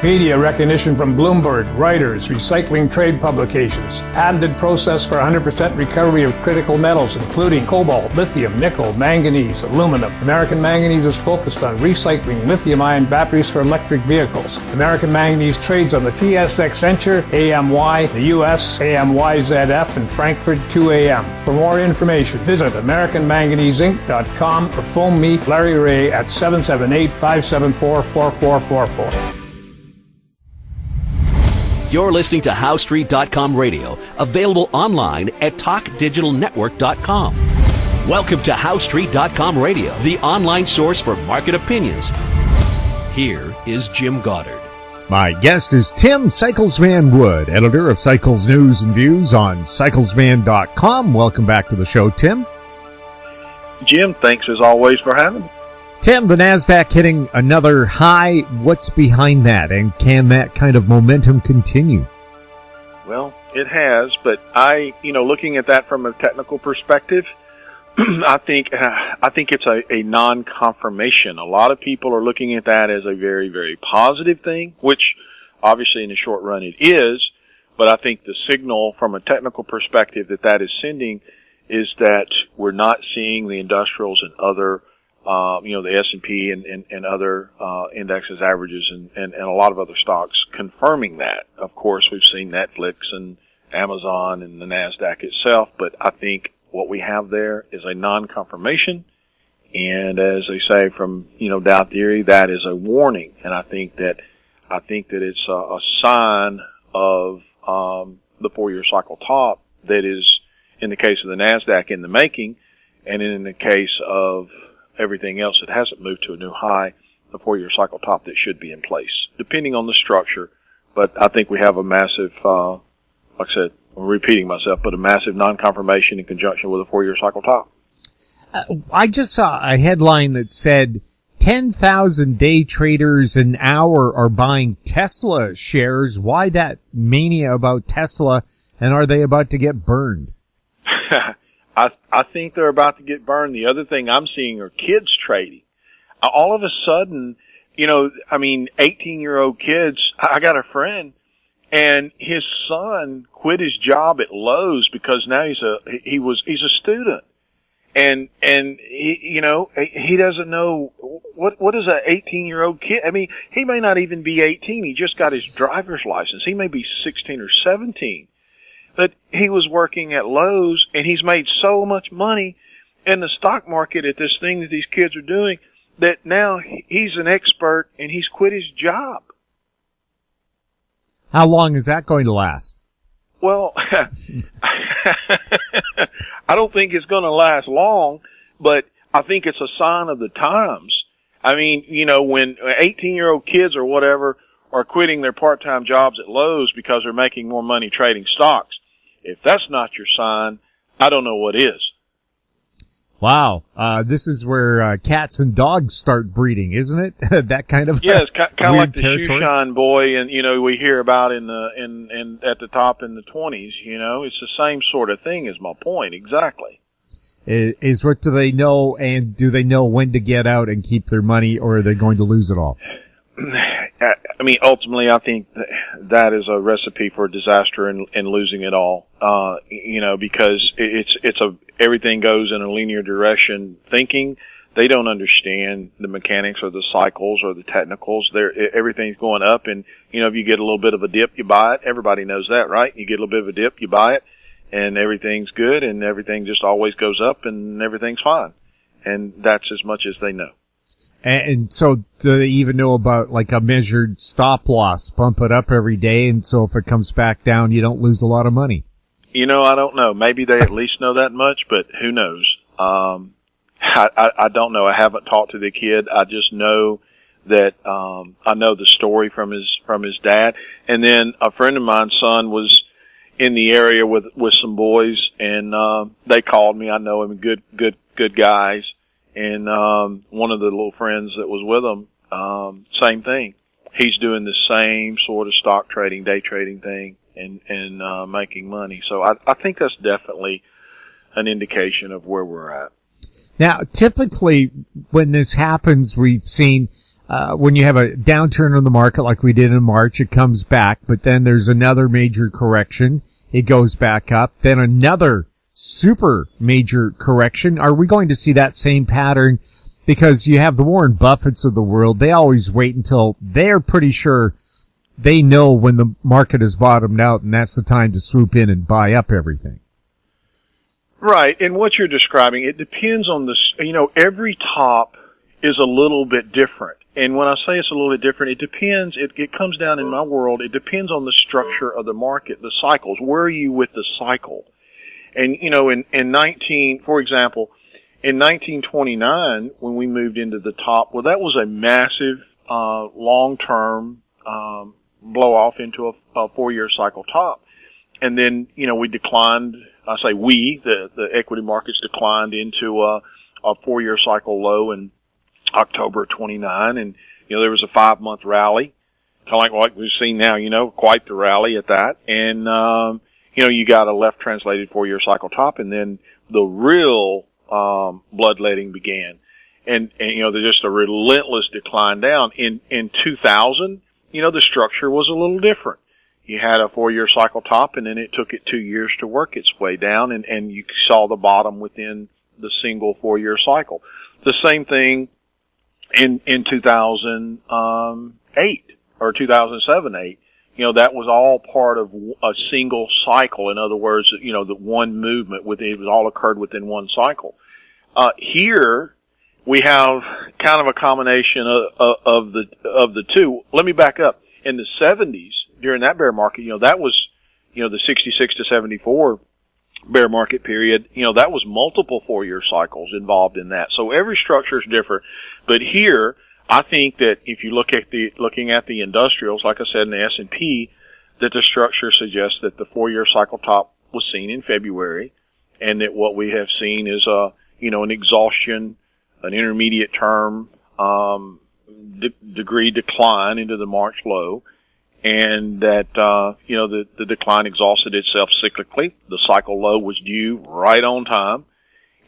Media recognition from Bloomberg, Reuters, recycling trade publications. Patented process for 100% recovery of critical metals, including cobalt, lithium, nickel, manganese, aluminum. American Manganese is focused on recycling lithium-ion batteries for electric vehicles. American Manganese trades on the TSX Venture, AMY, the US, AMYZF, and Frankfurt 2AM. For more information, visit AmericanManganeseInc.com or phone me, Larry Ray, at 778-574-4444. You're listening to HowStreet.com radio, available online at TalkDigitalNetwork.com. Welcome to HowStreet.com radio, the online source for market opinions. Here is Jim Goddard. My guest is Tim Cyclesman Wood, editor of Cycles News and Views on Cyclesman.com. Welcome back to the show, Tim. Jim, thanks as always for having me. Tim, the NASDAQ hitting another high. What's behind that, and can that kind of momentum continue? Well, it has, but looking at that from a technical perspective, I think it's a non-confirmation. A lot of people are looking at that as a very, very positive thing, which obviously in the short run it is, but I think the signal from a technical perspective that is sending is that we're not seeing the industrials and other the S&P and other indexes, averages, and a lot of other stocks confirming that. Of course, we've seen Netflix and Amazon and the NASDAQ itself, but I think what we have there is a non-confirmation. And as they say from, Dow theory, that is a warning. And I think that it's a sign of the 4-year cycle top that is, in the case of the NASDAQ, in the making, and in the case of everything else that hasn't moved to a new high, the 4-year cycle top that should be in place, depending on the structure. But I think we have a massive, like I said, I'm repeating myself, but a massive non-confirmation in conjunction with a 4-year cycle top. I just saw a headline that said 10,000 day traders an hour are buying Tesla shares. Why that mania about Tesla, and are they about to get burned? I think they're about to get burned. The other thing I'm seeing are kids trading. All of a sudden, 18-year-old kids. I got a friend, and his son quit his job at Lowe's because now he's a student, and he doesn't know what is an 18-year-old kid. He may not even be 18. He just got his driver's license. He may be 16 or 17. But he was working at Lowe's, and he's made so much money in the stock market at this thing that these kids are doing that now he's an expert and he's quit his job. How long is that going to last? Well, I don't think it's going to last long, but I think it's a sign of the times. When 18-year-old kids or whatever are quitting their part-time jobs at Lowe's because they're making more money trading stocks, if that's not your sign, I don't know what is. Wow. This is where cats and dogs start breeding, isn't it? That kind of it's kind of like the territory. shoeshine boy, and we hear about in at the top in the 20s. It's the same sort of thing. Is my point exactly? Is what do they know, and do they know when to get out and keep their money, or are they going to lose it all? Ultimately, I think that is a recipe for disaster and losing it all. Because everything goes in a linear direction thinking. They don't understand the mechanics or the cycles or the technicals. Everything's going up, and if you get a little bit of a dip, you buy it. Everybody knows that, right? You get a little bit of a dip, you buy it, and everything's good, and everything just always goes up, and everything's fine. And that's as much as they know. And so do they even know about like a measured stop loss, bump it up every day, and so if it comes back down, you don't lose a lot of money? I don't know. Maybe they at least know that much, but who knows? I don't know. I haven't talked to the kid. I just know that I know the story from his dad. And then a friend of mine's son was in the area with some boys, and they called me. I know him, good guys. And one of the little friends that was with him, same thing. He's doing the same sort of stock trading, day trading thing, and making money. So I think that's definitely an indication of where we're at. Now, typically when this happens, we've seen when you have a downturn in the market like we did in March, it comes back, but then there's another major correction. It goes back up, then another super major correction. Are we going to see that same pattern? Because you have the Warren Buffetts of the world. They always wait until they're pretty sure they know when the market has bottomed out, and that's the time to swoop in and buy up everything. Right. And what you're describing, it depends on every top is a little bit different. And when I say it's a little bit different, it depends. It comes down in my world. It depends on the structure of the market, the cycles. Where are you with the cycle? And, for example, in 1929, when we moved into the top, well, that was a massive, long-term, blow off into a 4-year cycle top. And then, we declined, the equity markets declined into a 4-year cycle low in October 29. And, there was a 5-month rally, kind of like what we've seen now, quite the rally at that. And, you got a left translated 4-year cycle top, and then the real, bloodletting began. And there's just a relentless decline down. In 2000, the structure was a little different. You had a 4-year cycle top, and then it took it 2 years to work its way down, and you saw the bottom within the single 4-year cycle. The same thing in 2008 or 2007-8. That was all part of a single cycle. In other words, the one movement it was all occurred within one cycle. Here we have kind of a combination of the two. Let me back up. In the 70s, during that bear market, that was, the 66 to 74 bear market period, that was multiple 4-year cycles involved in that. So every structure is different. But here, I think that if you looking at the industrials, like I said in the S&P, that the structure suggests that the 4-year cycle top was seen in February, and that what we have seen is an exhaustion, an intermediate term, degree decline into the March low, and that, the decline exhausted itself cyclically. The cycle low was due right on time.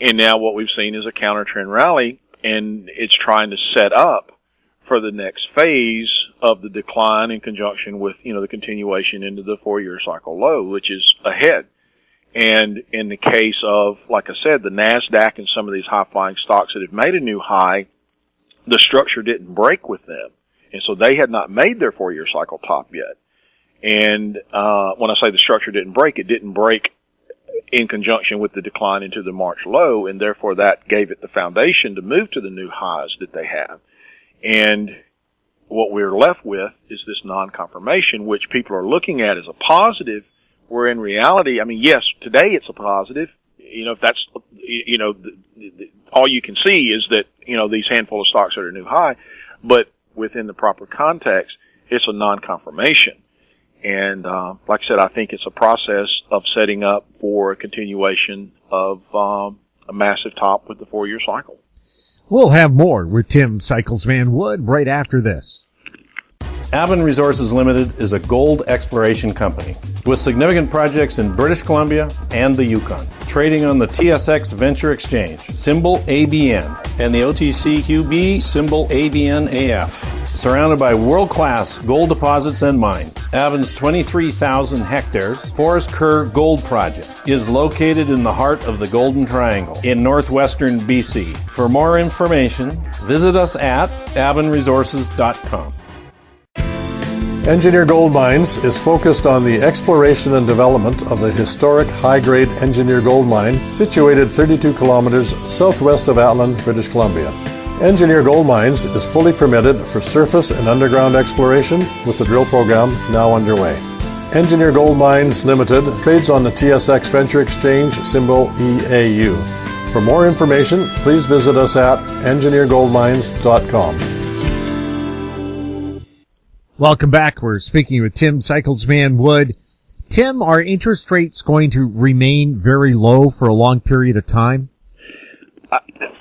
And now what we've seen is a counter trend rally, and it's trying to set up for the next phase of the decline in conjunction with, the continuation into the 4-year cycle low, which is ahead. And in the case of, like I said, the NASDAQ and some of these high-flying stocks that have made a new high, the structure didn't break with them. And so they had not made their 4-year cycle top yet. And when I say the structure didn't break, it didn't break in conjunction with the decline into the March low, and therefore that gave it the foundation to move to the new highs that they have. And what we're left with is this non-confirmation, which people are looking at as a positive, where in reality, yes, today it's a positive. If that's, all you can see is that, these handful of stocks are at a new high, but within the proper context, it's a non-confirmation. And, like I said, I think it's a process of setting up for a continuation of, a massive top with the 4-year cycle. We'll have more with Tim Cyclesman Wood right after this. Avon Resources Limited is a gold exploration company with significant projects in British Columbia and the Yukon, trading on the TSX Venture Exchange, symbol ABN, and the OTCQB, symbol ABNAF. Surrounded by world-class gold deposits and mines, Avon's 23,000 hectares Forest Kerr Gold Project is located in the heart of the Golden Triangle in northwestern BC. For more information, visit us at avonresources.com. Engineer Gold Mines is focused on the exploration and development of the historic high-grade Engineer Gold Mine situated 32 kilometers southwest of Atlan, British Columbia. Engineer Gold Mines is fully permitted for surface and underground exploration with the drill program now underway. Engineer Gold Mines Limited trades on the TSX Venture Exchange, symbol EAU. For more information, please visit us at engineergoldmines.com. Welcome back. We're speaking with Tim Cyclesman Wood. Tim, are interest rates going to remain very low for a long period of time?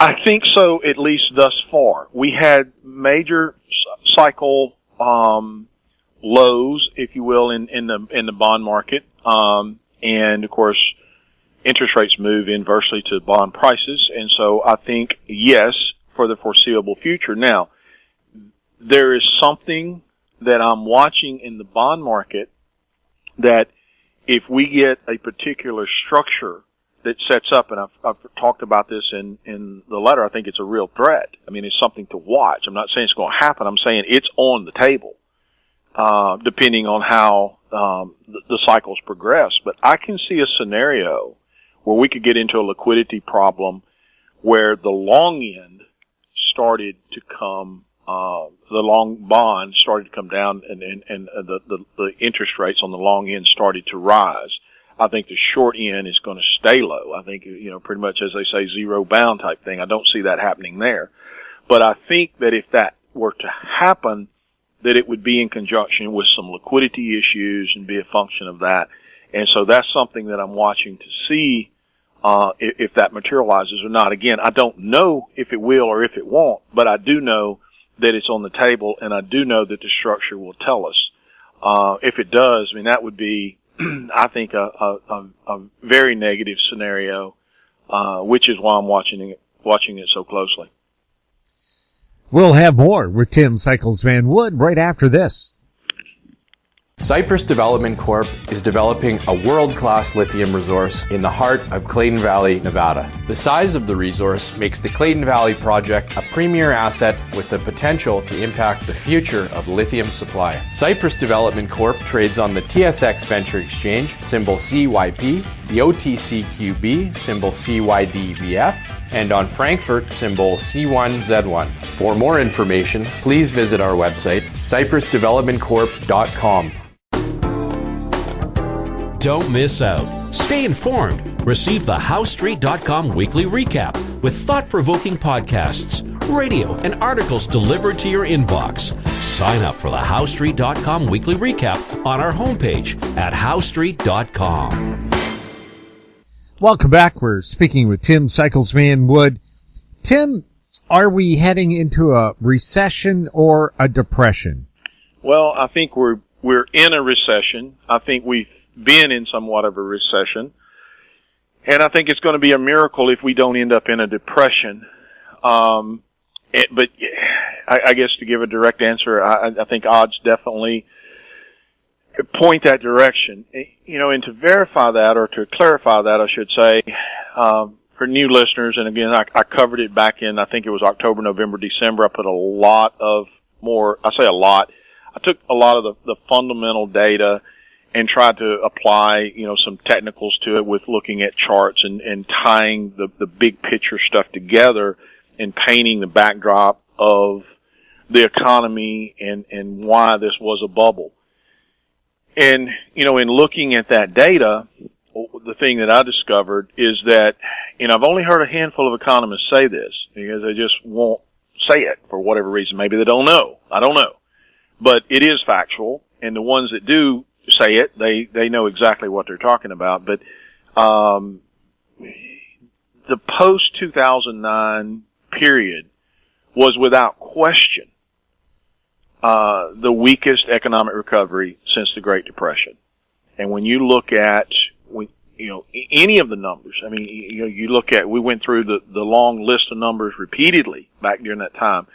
I think so, at least thus far. We had major cycle lows, if you will, in the bond market, and of course, interest rates move inversely to bond prices, and so I think yes for the foreseeable future. Now, there is something that I'm watching in the bond market that if we get a particular structure that sets up, and I've talked about this in the letter, I think it's a real threat. I mean, it's something to watch. I'm not saying it's going to happen. I'm saying it's on the table, depending on how the cycles progress. But I can see a scenario where we could get into a liquidity problem where the long end started to come, the long bond started to come down, and the interest rates on the long end started to rise. I think the short end is going to stay low. I think, pretty much, as they say, zero bound type thing. I don't see that happening there. But I think that if that were to happen, that it would be in conjunction with some liquidity issues and be a function of that. And so that's something that I'm watching to see if that materializes or not. Again, I don't know if it will or if it won't, but I do know that it's on the table, and I do know that the structure will tell us. If it does, I mean, that would be, I think, a very negative scenario, which is why I'm watching it so closely. We'll have more with Tim Cyclesman Wood right after this. Cypress Development Corp. is developing a world-class lithium resource in the heart of Clayton Valley, Nevada. The size of the resource makes the Clayton Valley project a premier asset with the potential to impact the future of lithium supply. Cypress Development Corp. trades on the TSX Venture Exchange, symbol CYP, the OTCQB, symbol CYDVF, and on Frankfurt, symbol C1Z1. For more information, please visit our website, cypressdevelopmentcorp.com. Don't miss out. Stay informed. Receive the HowStreet.com weekly recap with thought-provoking podcasts, radio, and articles delivered to your inbox. Sign up for the HowStreet.com weekly recap on our homepage at HowStreet.com. Welcome back. We're speaking with Tim Cyclesman Wood. Tim, are we heading into a recession or a depression? Well, I think we're in a recession. I think we've been in somewhat of a recession, and I think it's going to be a miracle if we don't end up in a depression. But I guess to give a direct answer, I think odds definitely point that direction. And to verify that, or to clarify that, I should say, for new listeners, and again, I covered it back in, I think it was October, November, December. I put a lot of more, I say a lot, I took a lot of the fundamental data and tried to apply, some technicals to it with looking at charts and tying the big picture stuff together and painting the backdrop of the economy and why this was a bubble. And, in looking at that data, the thing that I discovered is that, I've only heard a handful of economists say this because they just won't say it for whatever reason. Maybe they don't know. I don't know. But it is factual, and the ones that do say it, they know exactly what they're talking about. But the post-2009 period was without question the weakest economic recovery since the Great Depression. And when you look at any of the numbers, I mean, you look at, we went through the long list of numbers repeatedly back during that time,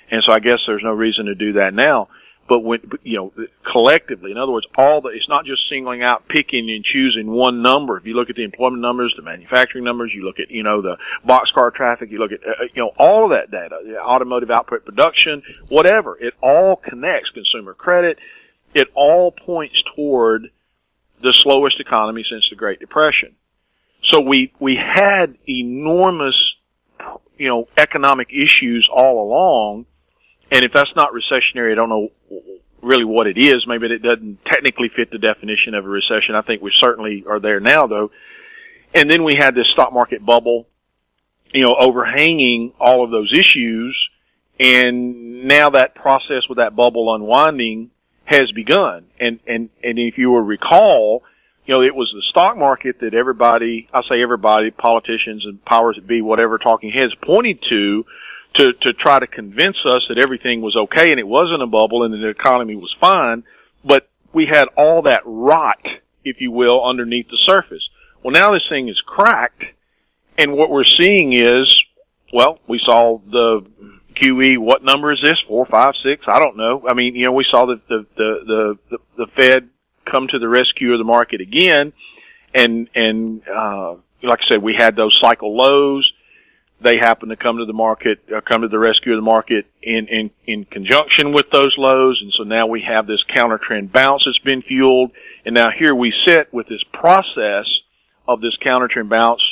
and so I guess there's no reason to do that now. But when, collectively, in other words, it's not just singling out, picking and choosing one number. If you look at the employment numbers, the manufacturing numbers, you look at, the boxcar traffic, you look at, all of that data, automotive output production, whatever. It all connects, consumer credit. It all points toward the slowest economy since the Great Depression. So we had enormous, economic issues all along. And if that's not recessionary, I don't know really what it is. Maybe it doesn't technically fit the definition of a recession. I think we certainly are there now, though. And then we had this stock market bubble, overhanging all of those issues. And now that process with that bubble unwinding has begun. And if you will recall, it was the stock market that everybody, politicians and powers that be, whatever talking heads, pointed to try to convince us that everything was okay and it wasn't a bubble and that the economy was fine. But we had all that rot, if you will, underneath the surface. Well, now this thing is cracked, and what we're seeing is, we saw the QE, what number is this? 4, 5, 6? I don't know. I mean, we saw the Fed come to the rescue of the market again. And like I said, we had those cycle lows. They happened to come to the market, come to the rescue of the market in conjunction with those lows. And so now we have this counter trend bounce that's been fueled. And now here we sit with this process of this counter trend bounce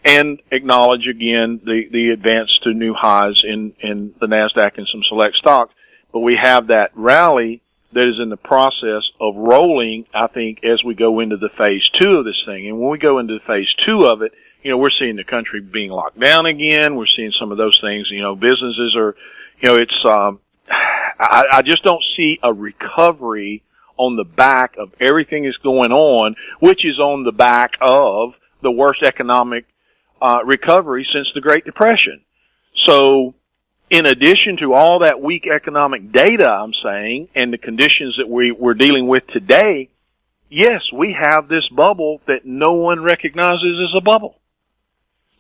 and acknowledge again the advance to new highs in the NASDAQ and some select stocks. But we have that rally that is in the process of rolling, I think, as we go into the phase 2 of this thing. And when we go into phase 2 of it, we're seeing the country being locked down again. We're seeing some of those things. Businesses are, it's, I just don't see a recovery on the back of everything that's going on, which is on the back of the worst economic recovery since the Great Depression. So, in addition to all that weak economic data, I'm saying, and the conditions that we're dealing with today, yes, we have this bubble that no one recognizes as a bubble.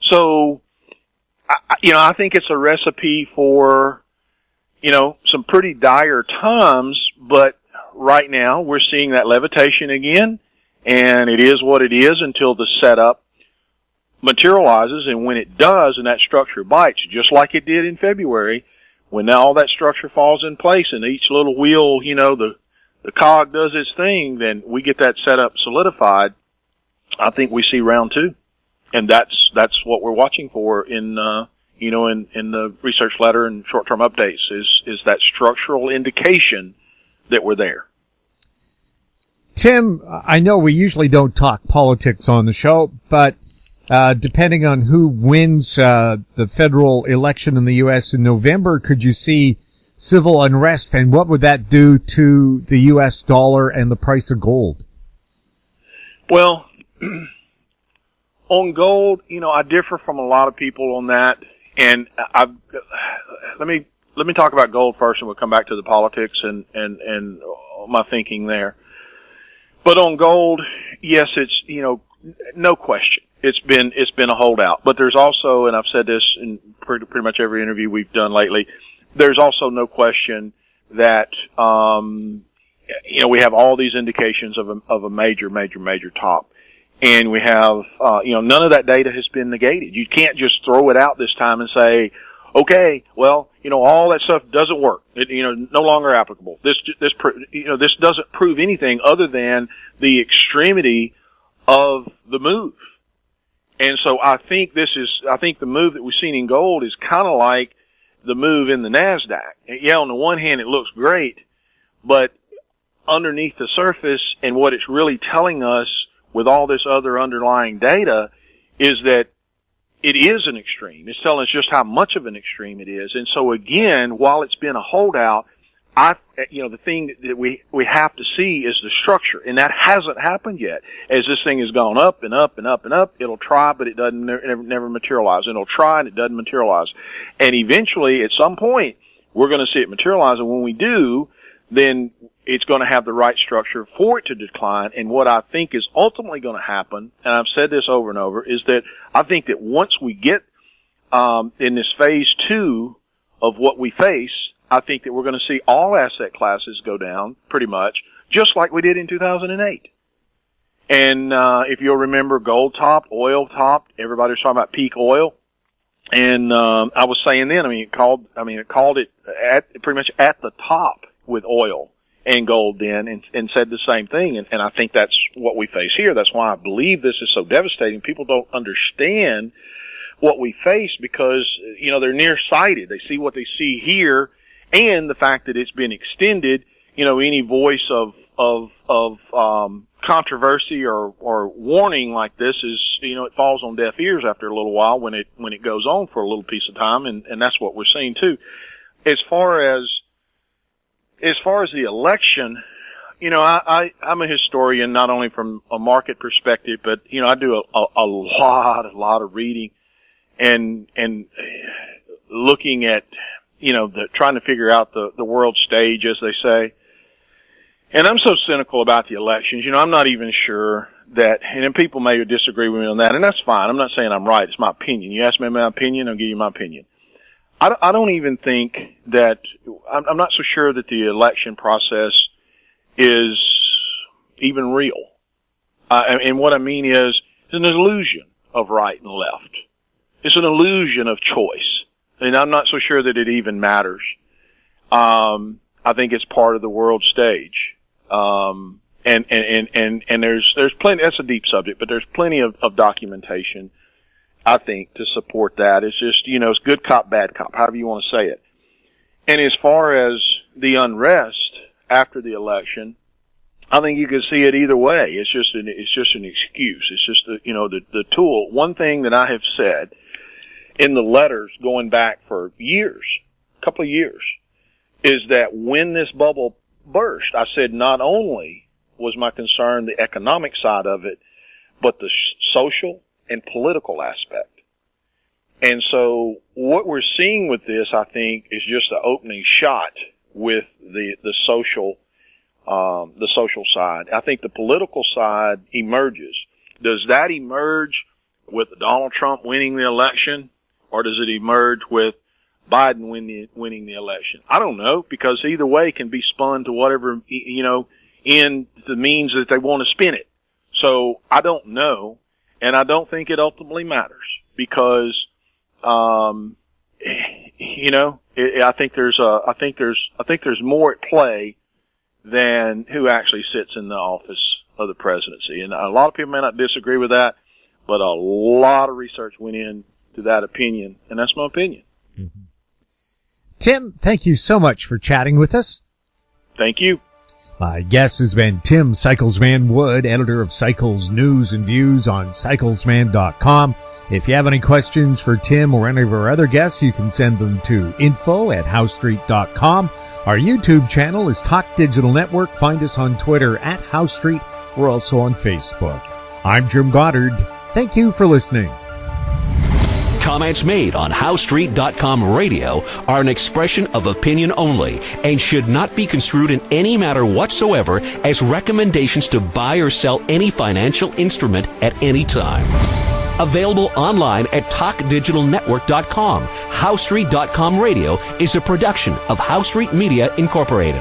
So, I think it's a recipe for, some pretty dire times, but right now we're seeing that levitation again, and it is what it is until the setup materializes, and when it does and that structure bites, just like it did in February, when now all that structure falls in place and each little wheel, the cog does its thing, then we get that setup solidified. I think we see round 2. And that's what we're watching for in the research letter and short-term updates is that structural indication that we're there. Tim, I know we usually don't talk politics on the show, but depending on who wins the federal election in the U.S. in November, could you see civil unrest, and what would that do to the U.S. dollar and the price of gold? Well, on gold, I differ from a lot of people on that, and let me talk about gold first, and we'll come back to the politics and my thinking there. But on gold, yes, it's no question. It's been a holdout. But there's also, and I've said this in pretty much every interview we've done lately, there's also no question that we have all these indications of a major top. And we have none of that data has been negated. You can't just throw it out this time and say, okay, well, all that stuff doesn't work. It, no longer applicable. This doesn't prove anything other than the extremity of the move. And so I think the move that we've seen in gold is kind of like the move in the NASDAQ. Yeah, on the one hand, it looks great, but underneath the surface and what it's really telling us with all this other underlying data is that it is an extreme. It's telling us just how much of an extreme it is. And so again, while it's been a holdout, the thing that we have to see is the structure, and that hasn't happened yet. As this thing has gone up and up and up and up, it'll try, but it doesn't never materialize. And it'll try and it doesn't materialize. And eventually, at some point, we're going to see it materialize. And when we do, then it's going to have the right structure for it to decline. And what I think is ultimately going to happen, and I've said this over and over, is that I think that once we get in this phase 2 of what we face, I think that we're going to see all asset classes go down pretty much, just like we did in 2008. And if you'll remember, gold topped, oil topped, everybody was talking about peak oil. And I was saying then, it called it pretty much at the top with oil and gold then, and said the same thing. And I think that's what we face here. That's why I believe this is so devastating. People don't understand what we face because, they're nearsighted. They see what they see here, and the fact that it's been extended. Any voice of controversy or warning like this is, it falls on deaf ears after a little while when it goes on for a little piece of time, and that's what we're seeing too. As far as the election, I'm a historian, not only from a market perspective, but, I do a lot of reading and looking at, trying to figure out the world stage, as they say. And I'm so cynical about the elections. I'm not even sure that, and then people may disagree with me on that, and that's fine. I'm not saying I'm right. It's my opinion. You ask me my opinion, I'll give you my opinion. I don't even think that, I'm not so sure that the election process is even real. And what I mean is, it's an illusion of right and left. It's an illusion of choice. And I'm not so sure that it even matters. I think it's part of the world stage. And there's plenty, that's a deep subject, but there's plenty of documentation, I think, to support that. It's just, it's good cop, bad cop, however you want to say it. And as far as the unrest after the election, I think you can see it either way. It's just an excuse. It's just the tool. One thing that I have said in the letters going back for years, a couple of years, is that when this bubble burst, I said not only was my concern the economic side of it, but the social and political aspect. And so what we're seeing with this, I think, is just the opening shot with the social side. I think the political side emerges. Does that emerge with Donald Trump winning the election, or does it emerge with Biden winning the election? I don't know, because either way can be spun to whatever, in the means that they want to spin it. So I don't know, and I don't think it ultimately matters, because, I think there's more at play than who actually sits in the office of the presidency. And a lot of people may not disagree with that, but a lot of research went into that opinion, and that's my opinion. Mm-hmm. Tim, thank you so much for chatting with us. Thank you. My guest has been Tim Cyclesman Wood, editor of Cycles News and Views on cyclesman.com. If you have any questions for Tim or any of our other guests, you can send them to info@housestreet.com. Our YouTube channel is Talk Digital Network. Find us on Twitter @HouseStreet. We're also on Facebook. I'm Jim Goddard. Thank you for listening. Comments made on HouseStreet.com radio are an expression of opinion only and should not be construed in any matter whatsoever as recommendations to buy or sell any financial instrument at any time. Available online at TalkDigitalNetwork.com. HouseStreet.com radio is a production of House Street Media Incorporated.